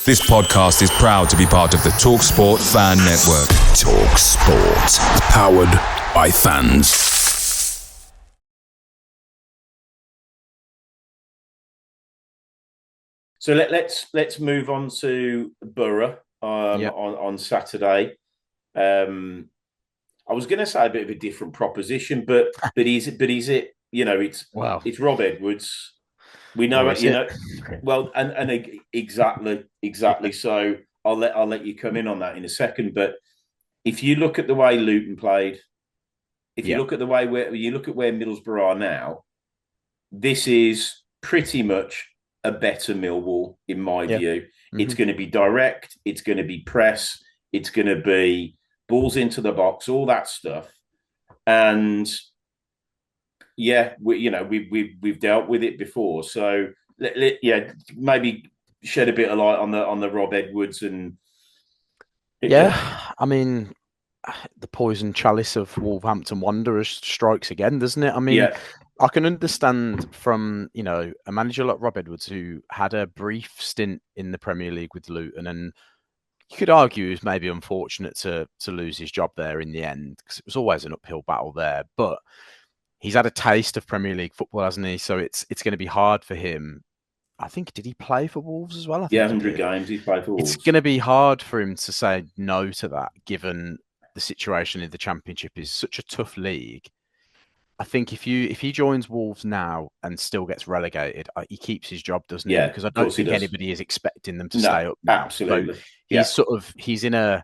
This podcast is proud to be part of the TalkSport Fan Network. TalkSport. Powered by fans. So let's move on to Borough on Saturday. I was going to say a bit of a different proposition, but is it? You know, it's Rob Edwards. We know it. You know, well, and exactly. So I'll let you come in on that in a second. But if you look at the way Luton played, if you look at the way where Middlesbrough are now, this is pretty much a better Millwall in my view. Mm-hmm. It's going to be direct. It's going to be press. It's going to be balls into the box, all that stuff, and. Yeah, we've dealt with it before, so maybe shed a bit of light on the Rob Edwards and I mean, the poison chalice of Wolverhampton Wanderers strikes again, doesn't it? I mean, I can understand from a manager like Rob Edwards who had a brief stint in the Premier League with Luton, and you could argue he was maybe unfortunate to lose his job there in the end because it was always an uphill battle there, but. He's had a taste of Premier League football, hasn't he? So it's going to be hard for him. I think, did he play for Wolves as well? 100 games he's played for Wolves. It's going to be hard for him to say no to that, given the situation in the Championship is such a tough league. I think if he joins Wolves now and still gets relegated, he keeps his job, doesn't he? Because I don't think anybody is expecting them to stay up now. Absolutely. So he's in a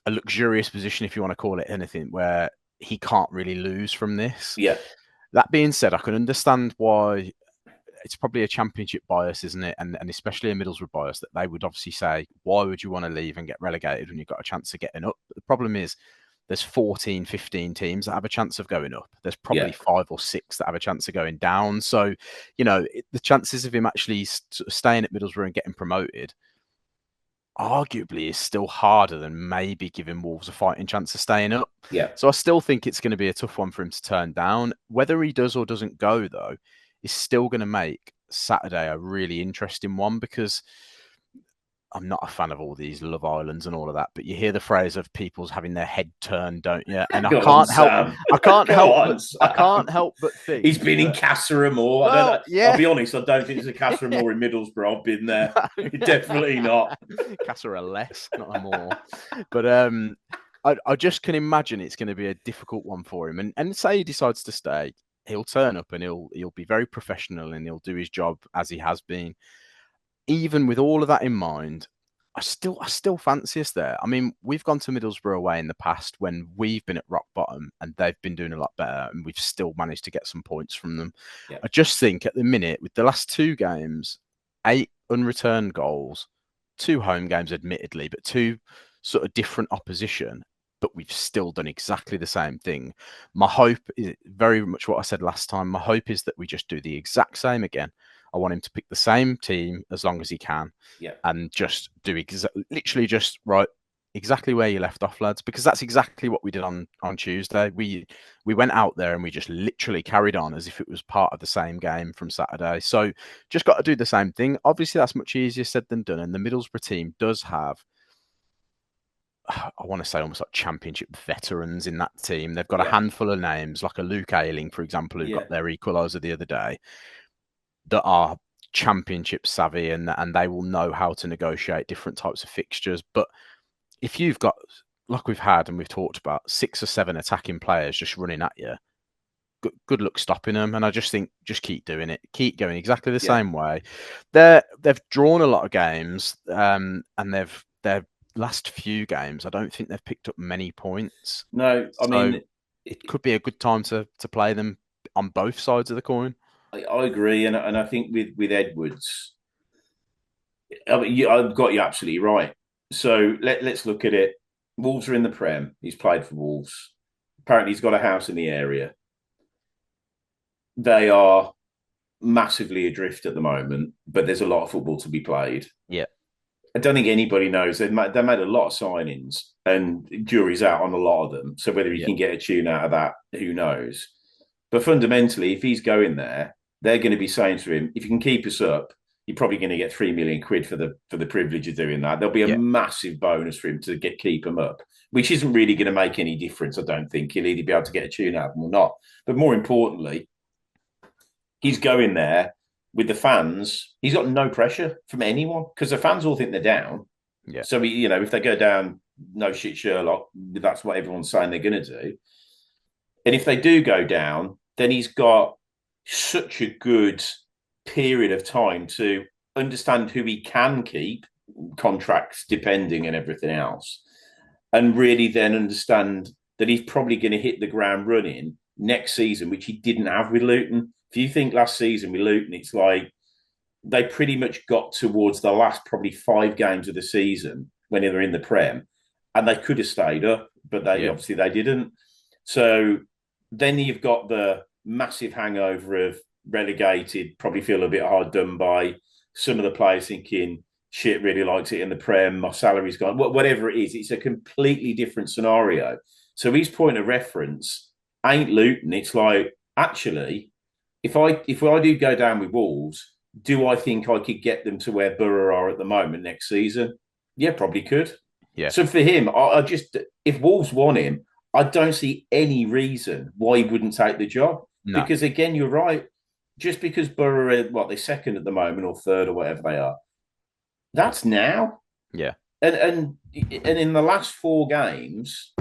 luxurious position, if you want to call it anything, where he can't really lose from this. Yeah. That being said, I can understand why it's probably a Championship bias, isn't it? And especially a Middlesbrough bias that they would obviously say, why would you want to leave and get relegated when you've got a chance of getting up? But the problem is there's 14, 15 teams that have a chance of going up. There's probably 5 or 6 that have a chance of going down. So, the chances of him actually staying at Middlesbrough and getting promoted arguably is still harder than maybe giving Wolves a fighting chance of staying up. Yeah. So I still think it's going to be a tough one for him to turn down. Whether he does or doesn't go, though, is still going to make Saturday a really interesting one because I'm not a fan of all these Love Islands and all of that, but you hear the phrase of people's having their head turned, don't you? And I can't help but think he's been in Casa Amor. I'll be honest, I don't think there's a Casa Amor in Middlesbrough. I've been there. Definitely not. Casa are less, not Amor. But I just can imagine it's going to be a difficult one for him. And say he decides to stay, he'll turn up and he'll be very professional and he'll do his job as he has been. Even with all of that in mind, I still fancy us there. I mean, we've gone to Middlesbrough away in the past when we've been at rock bottom and they've been doing a lot better and we've still managed to get some points from them. Yeah. I just think at the minute, with the last 2 games, 8 unreturned goals, 2 home games admittedly, but 2 sort of different opposition, but we've still done exactly the same thing. My hope is very much what I said last time. My hope is that we just do the exact same again. I want him to pick the same team as long as he can and just do literally just exactly where you left off, lads, because that's exactly what we did on Tuesday. We went out there and we just literally carried on as if it was part of the same game from Saturday. So just got to do the same thing. Obviously, that's much easier said than done. And the Middlesbrough team does have, I want to say, almost like Championship veterans in that team. They've got a handful of names, like a Luke Ayling, for example, who got their equaliser the other day, that are Championship savvy and they will know how to negotiate different types of fixtures. But if you've got, like we've had and we've talked about, 6 or 7 attacking players just running at you, good luck stopping them. And I just think, just keep doing it. Keep going exactly the same way. They've drawn a lot of games and their last few games, I don't think they've picked up many points. No, I mean, it could be a good time to play them on both sides of the coin. I agree, and I think with Edwards, I've got you absolutely right. So let's look at it. Wolves are in the Prem. He's played for Wolves. Apparently, he's got a house in the area. They are massively adrift at the moment, but there's a lot of football to be played. Yeah, I don't think anybody knows. They made a lot of signings, and jury's out on a lot of them. So whether he can get a tune out of that, who knows? But fundamentally, if he's going there, they're going to be saying to him, if you can keep us up, you're probably going to get £3 million for the privilege of doing that. There'll be a massive bonus for him to keep him up, which isn't really going to make any difference. I don't think he'll either be able to get a tune out of them or not. But more importantly, he's going there with the fans. He's got no pressure from anyone because the fans all think they're down. Yeah. So if they go down, no shit, Sherlock. That's what everyone's saying they're going to do. And if they do go down, then he's got such a good period of time to understand who he can keep, contracts depending and everything else, and really then understand that he's probably going to hit the ground running next season, which he didn't have with Luton. If you think last season with Luton, it's like they pretty much got towards the last probably 5 games of the season when they were in the Prem, and they could have stayed up, but they obviously they didn't. So then you've got the massive hangover of relegated, probably feel a bit hard done by. Some of the players thinking, shit, really likes it in the Prem, my salary's gone. Whatever it is, it's a completely different scenario. So his point of reference ain't Luton. It's like, actually, if I do go down with Wolves, do I think I could get them to where Borough are at the moment next season? Yeah, probably could. Yeah. So for him, I just, if Wolves want him, I don't see any reason why he wouldn't take the job. No. Because again, you're right. Just because Borough are, they're second at the moment or third or whatever they are, that's now. Yeah. And in the last 4 games,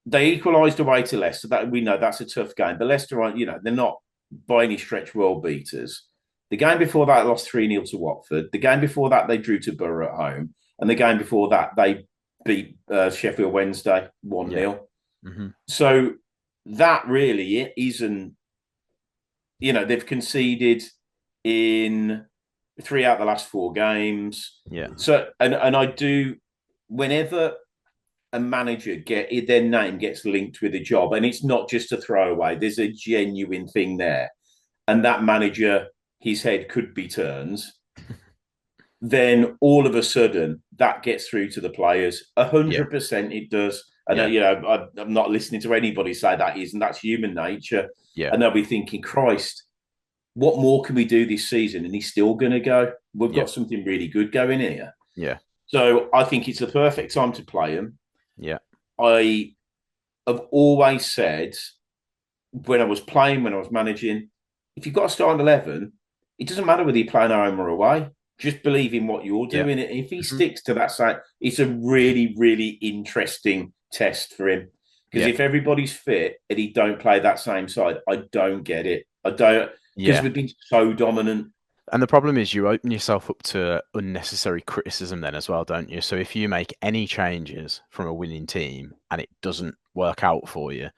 they equalised away to Leicester. That we know that's a tough game. But Leicester aren't, they're not by any stretch world beaters. The game before that, they lost 3-0 to Watford. The game before that, they drew to Borough at home. And the game before that, they beat Sheffield Wednesday 1-0. Yeah. Mm-hmm. So that really isn't, they've conceded in 3 out of the last 4 games. Yeah. So, and I do, whenever a manager their name gets linked with a job, and it's not just a throwaway, there's a genuine thing there, and that manager, his head could be turned, then all of a sudden that gets through to the players. 100% it does. And I'm not listening to anybody say that isn't. That's human nature. Yeah. And they'll be thinking, Christ, what more can we do this season? And he's still going to go. We've got something really good going here. Yeah. So I think it's the perfect time to play him. Yeah. I have always said, when I was managing, if you've got a starting 11, it doesn't matter whether you're playing home or away. Just believe in what you're doing. And if he sticks to that side, it's a really, really interesting test for him. Because if everybody's fit and he don't play that same side, I don't get it. I don't, because we've been so dominant. And the problem is you open yourself up to unnecessary criticism then as well, don't you? So if you make any changes from a winning team and it doesn't work out for you,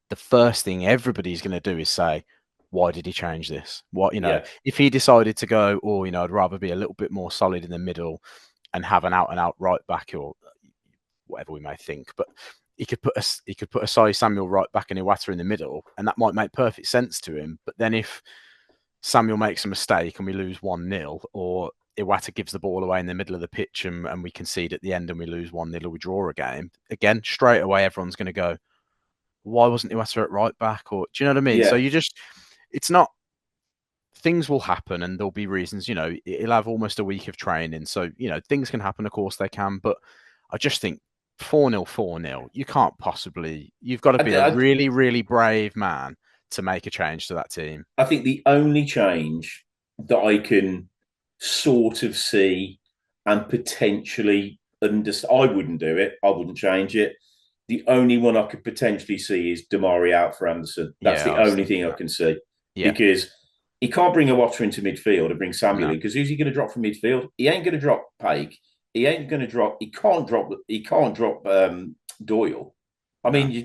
the first thing everybody's going to do is say, why did he change this? What, if he decided to go, I'd rather be a little bit more solid in the middle and have an out-and-out right back or whatever we may think, but he could put a Sai Samuel right back and Iwata in the middle, and that might make perfect sense to him. But then if Samuel makes a mistake and we lose 1-0, or Iwata gives the ball away in the middle of the pitch and we concede at the end and we lose 1-0 or we draw a game, again, straight away everyone's going to go, why wasn't Iwata at right back? Or do you know what I mean? So it's not, things will happen and there'll be reasons, it'll have almost a week of training. So, things can happen, of course they can, but I just think 4-0, you can't possibly, you've got to be a really, really brave man to make a change to that team. I think the only change that I can sort of see and potentially understand, I wouldn't do it, I wouldn't change it. The only one I could potentially see is Damari out for Anderson. That's the only thing I can see. Because he can't bring Iwata into midfield and bring Samuel in, because who's he going to drop from midfield? He ain't going to drop Paik. He ain't going to drop. He can't drop Doyle. I mean, you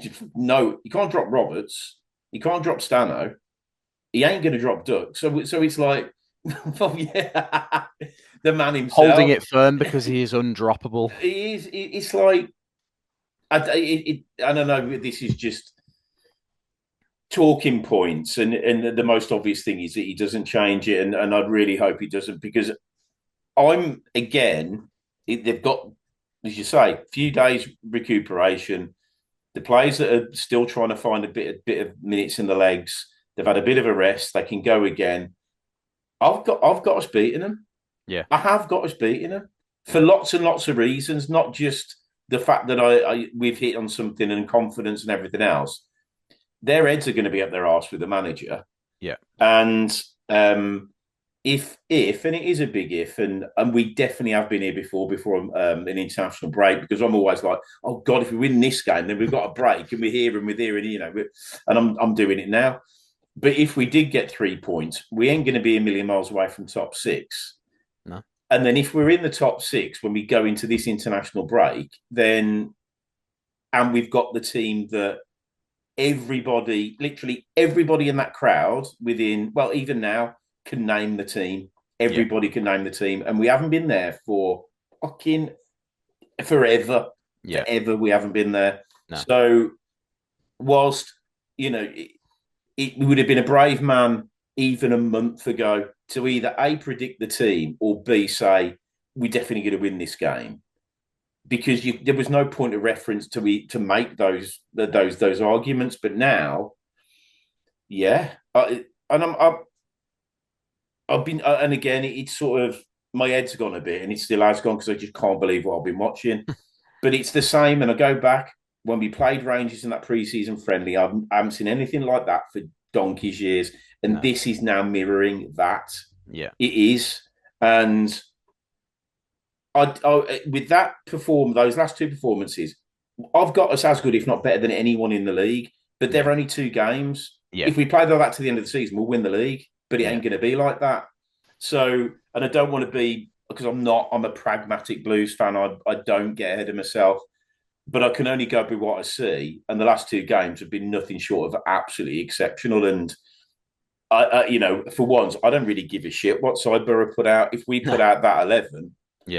can't drop Roberts. You can't drop Stano. He ain't going to drop Duck. So it's like, the man himself holding it firm because he is undroppable. He is. It's like, I don't know. This is just talking points, and the most obvious thing is that he doesn't change it, and I'd really hope he doesn't, because they've got, as you say, a few days recuperation. The players that are still trying to find a bit of minutes in the legs, they've had a bit of a rest. They can go again. I've got us beating them. Yeah. I have got us beating them for lots and lots of reasons, not just the fact that we've hit on something and confidence and everything else. Their heads are going to be up their arse with the manager. Yeah. And if and it is a big if, and we definitely have been here before an international break, because I'm always like, oh God, if we win this game, then we've got a break, and we're here and we're there, and and I'm doing it now. But if we did get 3 points, we ain't going to be a million miles away from top six. No. And then if we're in the top six when we go into this international break, then and we've got the team that literally everybody in that crowd even now can name the team. Everybody can name the team. And we haven't been there for fucking forever. Yeah. Forever we haven't been there. No. So whilst, it would have been a brave man even a month ago to either A, predict the team, or B, say, we're definitely going to win this game. Because there was no point of reference to make those arguments. But now, yeah. I've been, and again, it's sort of, my head's gone a bit, and it still has gone, because I just can't believe what I've been watching. But it's the same, and I go back, when we played Rangers in that pre-season friendly, I haven't seen anything like that for donkey's years. And this is now mirroring that. Yeah. It is. And with that those last two performances, I've got us as good, if not better, than anyone in the league. But they're only 2 games. Yeah. If we play that to the end of the season, we'll win the league. But it ain't going to be like that. So, and I don't want to be, because I'm a pragmatic Blues fan. I don't get ahead of myself. But I can only go by what I see. And the last 2 games have been nothing short of absolutely exceptional. And, for once, I don't really give a shit what side Borough put out. If we put out that 11,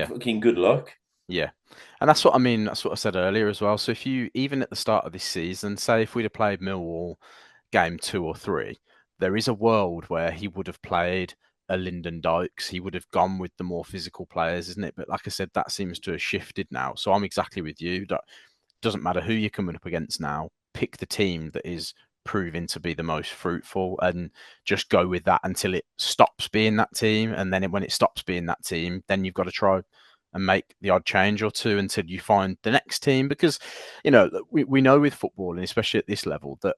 fucking good luck. Yeah. And that's what I mean. That's what I said earlier as well. So if you, even at the start of this season, say if we'd have played Millwall game 2 or 3, there is a world where he would have played a Lyndon Dykes. He would have gone with the more physical players, isn't it? But like I said, that seems to have shifted now. So I'm exactly with you. That doesn't matter who you're coming up against now. Pick the team that is proving to be the most fruitful and just go with that until it stops being that team. And then when it stops being that team, then you've got to try and make the odd change or two until you find the next team. Because, we know with football, and especially at this level, that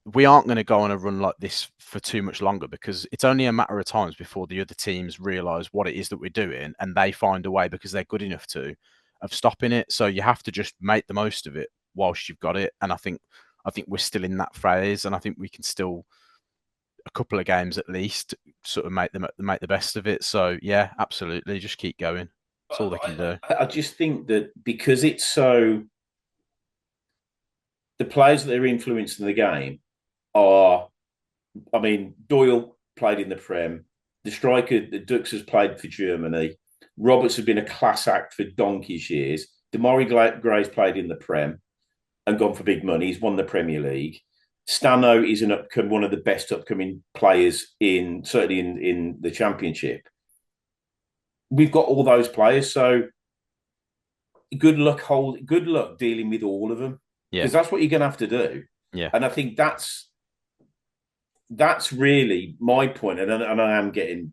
we aren't going to go on a run like this for too much longer, because it's only a matter of times before the other teams realise what it is that we're doing, and they find a way, because they're good enough to, of stopping it. So you have to just make the most of it whilst you've got it. And I think we're still in that phase, and I think we can still, a couple of games at least, sort of make the best of it. So yeah, absolutely, just keep going. That's all they can do. I just think that because it's so, the players that are influencing the game are, Doyle played in the Prem. The striker, the Dux, has played for Germany. Roberts has been a class act for donkey's years. Damari Gray's played in the Prem and gone for big money. He's won the Premier League. Stano is one of the best upcoming players certainly in the Championship. We've got all those players, so good luck dealing with all of them. Yeah, because that's what you're going to have to do. Yeah, and I think that's really my point. And I am getting,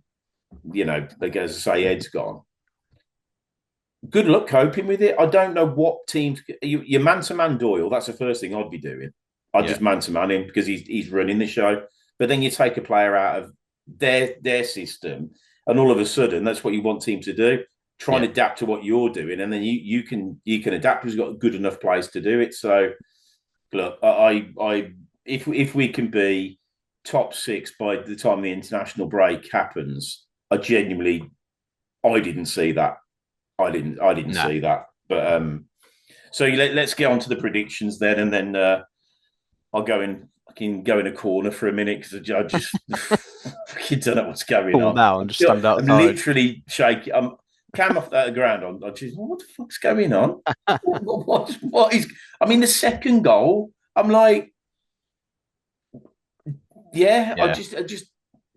like as I say, Ed's gone. Good luck coping with it. I don't know what teams you're man-to-man Doyle. That's the first thing I'd be doing. I'd just man-to-man him because he's running the show. But then you take a player out of their system, and all of a sudden that's what you want teams to do. Try and adapt to what you're doing, and then you can adapt because you've got good enough players to do it. So look, if we can be top 6 by the time the international break happens, I didn't see that. I didn't see that. But so let's get on to the predictions then, and then I can go in a corner for a minute because I just I don't know what's going on. Now and just stand outside. I'm literally shaking. I'm came off the ground. I'm just, what the fuck's going on? what is? The second goal. I'm like, I just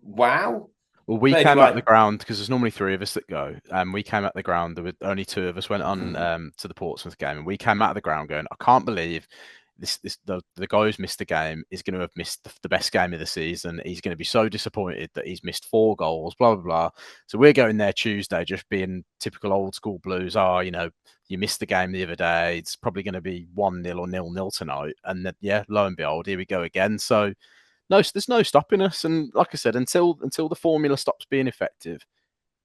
wow. Well, we came out the ground because there's normally 3 of us that go. We came out the ground. There were only 2 of us went on to the Portsmouth game, and we came out of the ground going, I can't believe the guy who's missed the game is going to have missed the best game of the season. He's going to be so disappointed that he's missed 4 goals, blah, blah, blah. So we're going there Tuesday just being typical old school Blues. You missed the game the other day. It's probably going to be 1-0 or 0-0 tonight. And then, lo and behold, here we go again. So there's no stopping us. And like I said, until the formula stops being effective,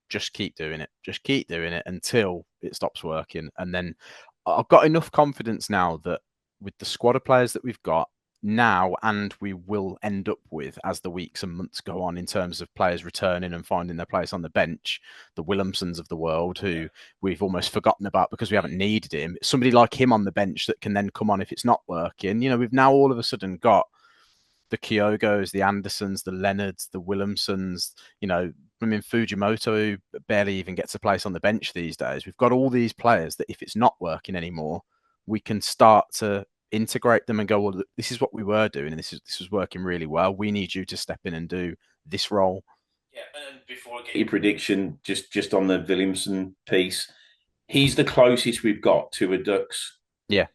just keep doing it. Just keep doing it until it stops working. And then I've got enough confidence now that with the squad of players that we've got now, and we will end up with as the weeks and months go on, in terms of players returning and finding their place on the bench, the Williamsons of the world, who we've almost forgotten about because we haven't needed him. Somebody like him on the bench that can then come on if it's not working. We've now all of a sudden got the Kyogos, the Andersons, the Leonards, the Williamsons, Fujimoto, who barely even gets a place on the bench these days. We've got all these players that if it's not working anymore, we can start to integrate them and go, well, this is what we were doing, and this was working really well. We need you to step in and do this role. Yeah, and before I get your prediction, just on the Williamson piece, he's the closest we've got to a Dux. Yeah.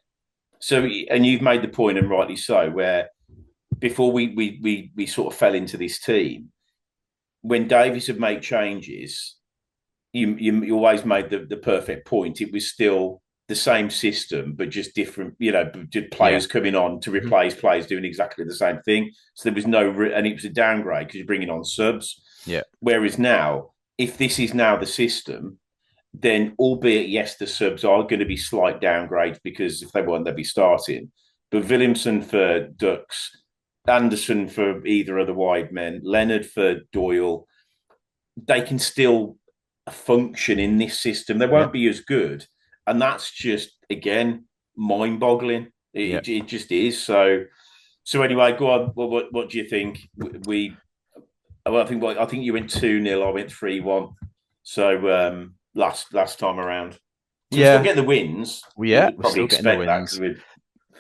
So, and you've made the point, and rightly so, where before we sort of fell into this team, when Davies had made changes, you always made the perfect point. It was still the same system, but just different, just players coming on to replace players doing exactly the same thing. So there was and it was a downgrade because you're bringing on subs. Yeah. Whereas now, if this is now the system, then albeit, yes, the subs are going to be slight downgrades because if they weren't, they'd be starting. But Williamson for Dux, Anderson for either of the wide men, Leonard for Doyle, they can still function in this system. They won't be as good. And that's just, again, mind-boggling. It just is. So anyway, go on. What do you think? I think you went 2-0. I went 3-1. So last time around. So we still get the wins. We're still getting the wins.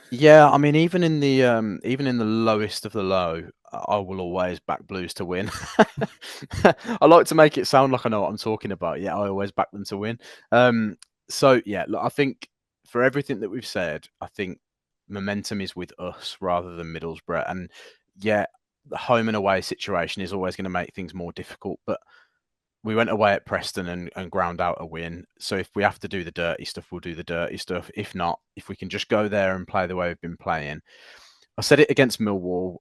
Yeah, I mean, even in the lowest of the low, I will always back Blues to win. I like to make it sound like I know what I'm talking about. Yeah, I always back them to win. So yeah, look, I think for everything that we've said, I think momentum is with us rather than Middlesbrough. And yeah, the home and away situation is always going to make things more difficult. But we went away at Preston and ground out a win. So if we have to do the dirty stuff, we'll do the dirty stuff. If not, if we can just go there and play the way we've been playing. I said it against Millwall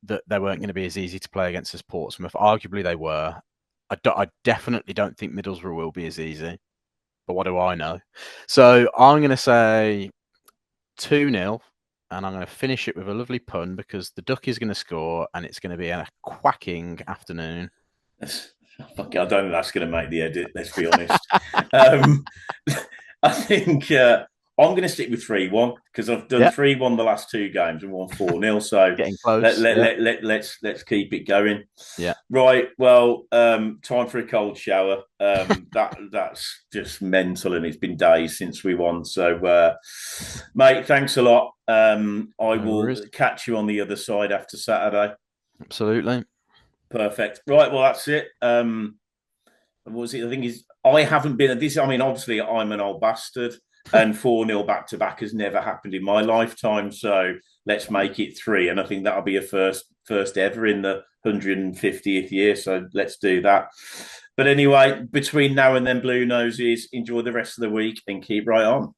that they weren't going to be as easy to play against as Portsmouth. Arguably they were. I definitely don't think Middlesbrough will be as easy. But what do I know? So I'm going to say 2-0, and I'm going to finish it with a lovely pun because the Duck is going to score, and it's going to be a quacking afternoon. I don't think that's going to make the edit, let's be honest. I think I'm going to stick with 3-1 because I've done 3-1 the last 2 games and won 4-0. So getting close. Let's keep it going. Yeah. Right. Well, time for a cold shower. That's just mental, and it's been days since we won. So, mate, thanks a lot. I will catch you on the other side after Saturday. Absolutely. Perfect. Right. Well, that's it. What was it? The thing is, I haven't been at this. I mean, obviously, I'm an old bastard, and 4-0 back to back has never happened in my lifetime. So let's make it 3, and I think that'll be a first ever in the 150th year. So let's do that. But anyway, between now and then, Blue Noses, enjoy the rest of the week and keep right on.